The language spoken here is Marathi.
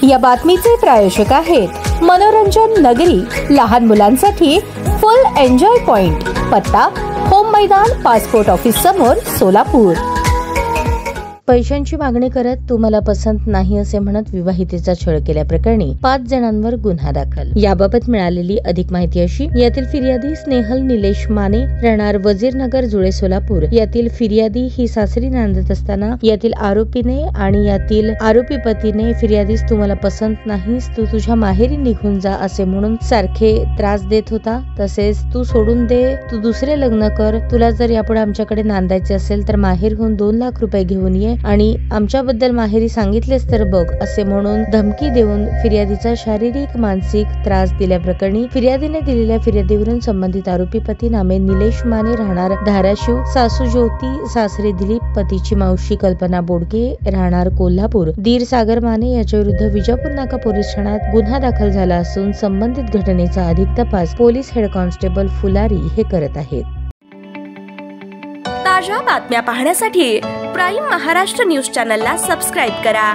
या बातमीचे प्रायोजक आहेत मनोरंजन नगरी, लहान मुलांसाठी फुल एन्जॉय पॉइंट, पत्ता होम मैदान, पासपोर्ट ऑफिस समोर, सोलापूर. पैशांची मागणी करत तू मला पसंत नाही असे म्हणत विवाहितेचा छळ केल्याप्रकरणी 5 जणांवर गुन्हा दाखल. याबाबत मिळालेली अधिक माहिती अशी: यातील फिर्यादी स्नेहल निलेश माने, राहणार वजीरनगर, जुळे, सोलापूर. यातील फिर्यादी ही सासरी नांदत असताना यातील आरोपीने आणि यातील आरोपी पतीने फिर्यादीस तू मला पसंत नाहीस, तू तुझ्या माहेरी निघून जा असे म्हणून सारखे त्रास देत होता. तसेच तू सोडून दे, तू दुसरे लग्न कर, तुला जर यापुढे आमच्याकडे नांदायचे असेल तर माहेरहून 2 लाख रुपये घेऊन ये आणि आमच्याबद्दल माहेरी सांगितलेस तर बघ असे म्हणून धमकी देऊन फिर्यादीचा शारीरिक मानसिक त्रास दिल्याप्रकरणी फिर्यादीने दिलेल्या फिर्यादीवरून संबंधित आरोपी पती नामे निलेश माने, राहणार धाराशिव, सासू ज्योती, सासरे दिलीप, पतीची मावशी कल्पना बोडके, राहणार कोल्हापूर, दीर सागर माने याच्या विरुद्ध विजापूर नाका पोलीस ठाण्यात गुन्हा दाखल झाला असून संबंधित घटनेचा अधिक तपास पोलीस हेड कॉन्स्टेबल फुलारी हे करत आहेत. ताज्या बातम्या पाहण्यासाठी प्राईम महाराष्ट्र न्यूज चॅनलला सबस्क्राईब करा.